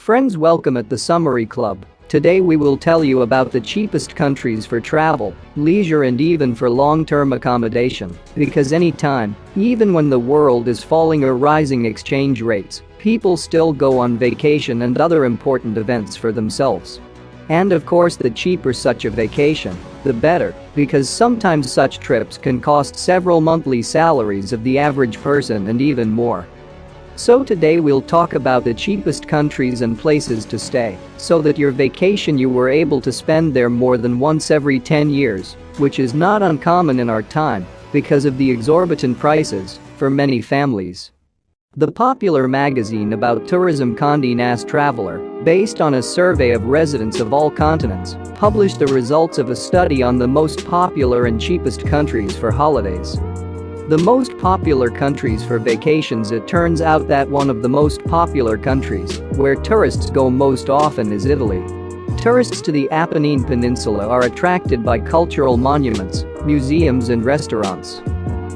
Friends, welcome at the Summary Club. Today we will tell you about the cheapest countries for travel, leisure and even for long-term accommodation. Because anytime, even when the world is falling or rising exchange rates, people still go on vacation and other important events for themselves. And of course, the cheaper such a vacation, the better, because sometimes such trips can cost several monthly salaries of the average person and even more. So today we'll talk about the cheapest countries and places to stay, so that your vacation you were able to spend there more than once every 10 years, which is not uncommon in our time because of the exorbitant prices for many families. The popular magazine about tourism Condé Nast Traveler, based on a survey of residents of all continents, published the results of a study on the most popular and cheapest countries for holidays. The most popular countries for vacations. It turns out that one of the most popular countries where tourists go most often is Italy. Tourists to the Apennine Peninsula are attracted by cultural monuments, museums and restaurants.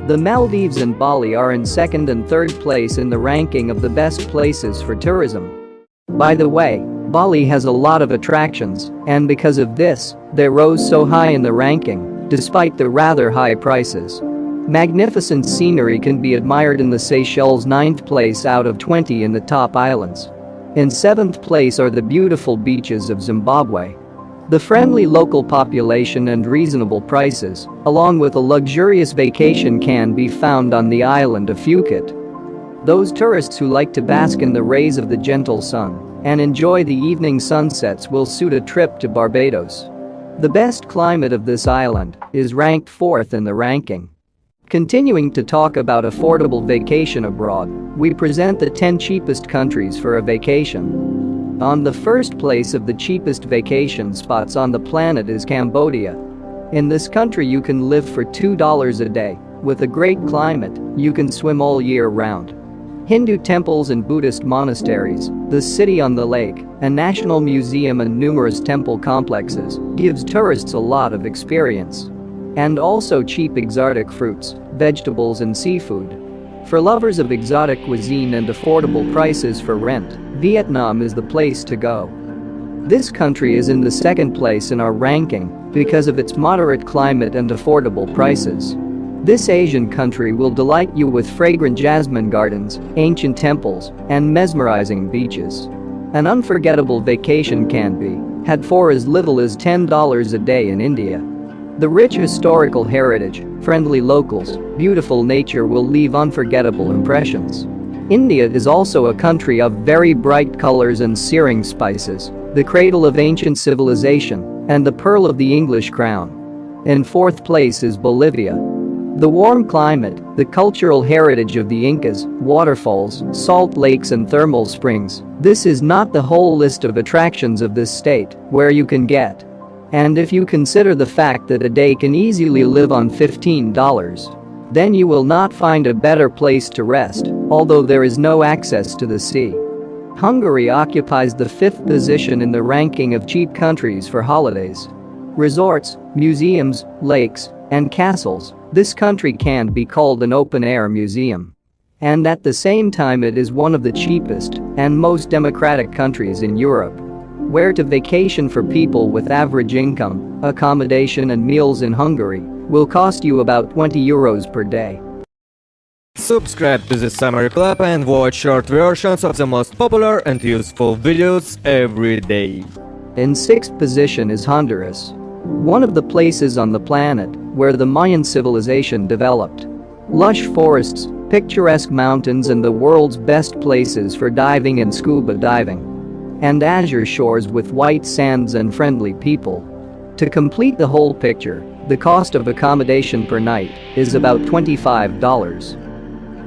The Maldives and Bali are in second and third place in the ranking of the best places for tourism. By the way, Bali has a lot of attractions, and because of this, they rose so high in the ranking, despite the rather high prices. Magnificent scenery can be admired in the Seychelles, 9th place out of 20 in the top islands. In 7th place are the beautiful beaches of Zimbabwe. The friendly local population and reasonable prices, along with a luxurious vacation, can be found on the island of Phuket. Those tourists who like to bask in the rays of the gentle sun and enjoy the evening sunsets will suit a trip to Barbados. The best climate of this island is ranked 4th in the ranking. Continuing to talk about affordable vacation abroad, we present the 10 cheapest countries for a vacation. On the first place of the cheapest vacation spots on the planet is Cambodia. In this country you can live for $2 a day. With a great climate, you can swim all year round. Hindu temples and Buddhist monasteries, the city on the lake, a national museum and numerous temple complexes gives tourists a lot of experience. And also cheap exotic fruits, vegetables and seafood. For lovers of exotic cuisine and affordable prices for rent, Vietnam is the place to go. This country is in the second place in our ranking because of its moderate climate and affordable prices. This Asian country will delight you with fragrant jasmine gardens, ancient temples, and mesmerizing beaches. An unforgettable vacation can be had for as little as $10 a day in India. The rich historical heritage, friendly locals, beautiful nature will leave unforgettable impressions. India is also a country of very bright colors and searing spices, the cradle of ancient civilization and the pearl of the English crown. In 4th place is Bolivia. The warm climate, the cultural heritage of the Incas, waterfalls, salt lakes and thermal springs. This is not the whole list of attractions of this state where you can get. And if you consider the fact that a day can easily live on $15, then you will not find a better place to rest, although there is no access to the sea. Hungary occupies the 5th position in the ranking of cheap countries for holidays. Resorts, museums, lakes, and castles, this country can be called an open-air museum. And at the same time it is one of the cheapest and most democratic countries in Europe. Where to vacation for people with average income, accommodation and meals in Hungary will cost you about €20 per day. Subscribe to the Summary Club and watch short versions of the most popular and useful videos every day. In 6th position is Honduras. One of the places on the planet where the Mayan civilization developed. Lush forests, picturesque mountains and the world's best places for diving and scuba diving. And azure shores with white sands and friendly people. To complete the whole picture, the cost of accommodation per night is about $25.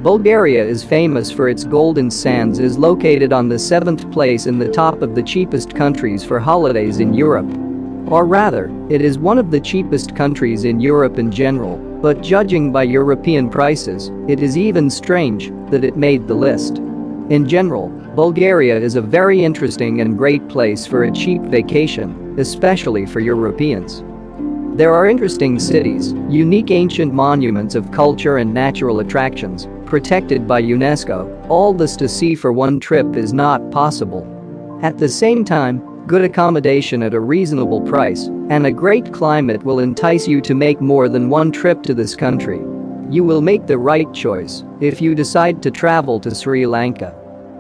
Bulgaria is famous for its golden sands, is located on the 7th place in the top of the cheapest countries for holidays in Europe. Or rather, it is one of the cheapest countries in Europe in general, but judging by European prices, it is even strange that it made the list. In general, Bulgaria is a very interesting and great place for a cheap vacation, especially for Europeans. There are interesting cities, unique ancient monuments of culture and natural attractions, protected by UNESCO. All this to see for one trip is not possible. At the same time, good accommodation at a reasonable price and a great climate will entice you to make more than one trip to this country. You will make the right choice if you decide to travel to Sri Lanka.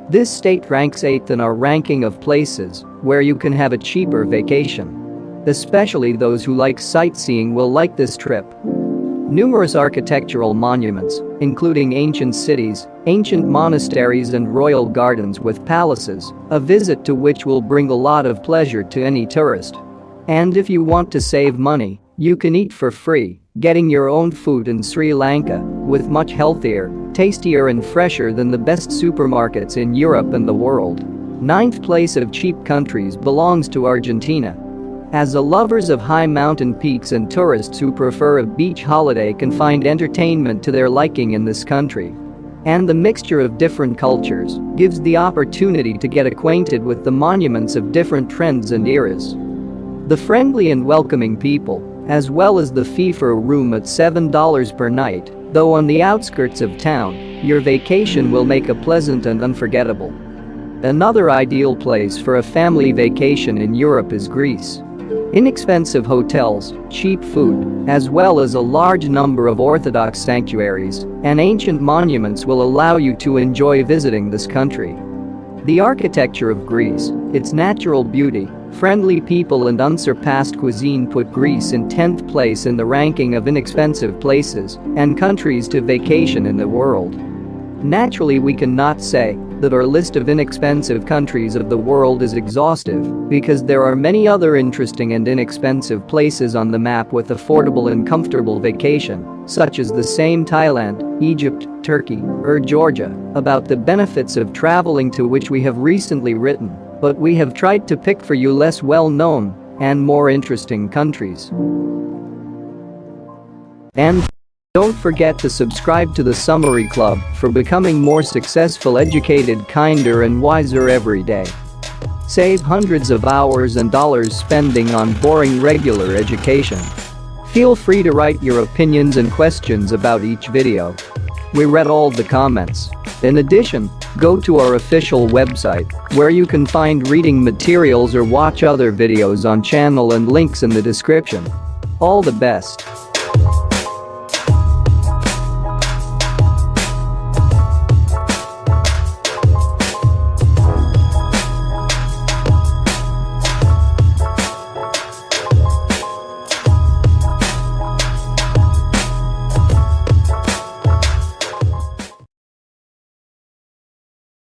This state ranks 8th in our ranking of places where you can have a cheaper vacation. Especially those who like sightseeing will like this trip. Numerous architectural monuments, including ancient cities, ancient monasteries and royal gardens with palaces, a visit to which will bring a lot of pleasure to any tourist. And if you want to save money, you can eat for free, getting your own food in Sri Lanka, with much healthier, tastier and fresher than the best supermarkets in Europe and the world. 9th place of cheap countries belongs to Argentina. As the lovers of high mountain peaks and tourists who prefer a beach holiday can find entertainment to their liking in this country. And the mixture of different cultures gives the opportunity to get acquainted with the monuments of different trends and eras. The friendly and welcoming people, as well as the fee for a room at $7 per night, though on the outskirts of town, your vacation will make a pleasant and unforgettable. Another ideal place for a family vacation in Europe is Greece. Inexpensive hotels, cheap food, as well as a large number of Orthodox sanctuaries and ancient monuments will allow you to enjoy visiting this country. The architecture of Greece, its natural beauty, friendly people and unsurpassed cuisine put Greece in 10th place in the ranking of inexpensive places and countries to vacation in the world. Naturally, we cannot say that our list of inexpensive countries of the world is exhaustive because there are many other interesting and inexpensive places on the map with affordable and comfortable vacation, such as the same Thailand, Egypt, Turkey, or Georgia, about the benefits of traveling to which we have recently written, but we have tried to pick for you less well-known and more interesting countries. And don't forget to subscribe to the Summary Club for becoming more successful, educated, kinder and wiser every day. Save hundreds of hours and dollars spending on boring regular education. Feel free to write your opinions and questions about each video. We read all the comments. In addition, go to our official website where you can find reading materials or watch other videos on channel and links in the description. All the best.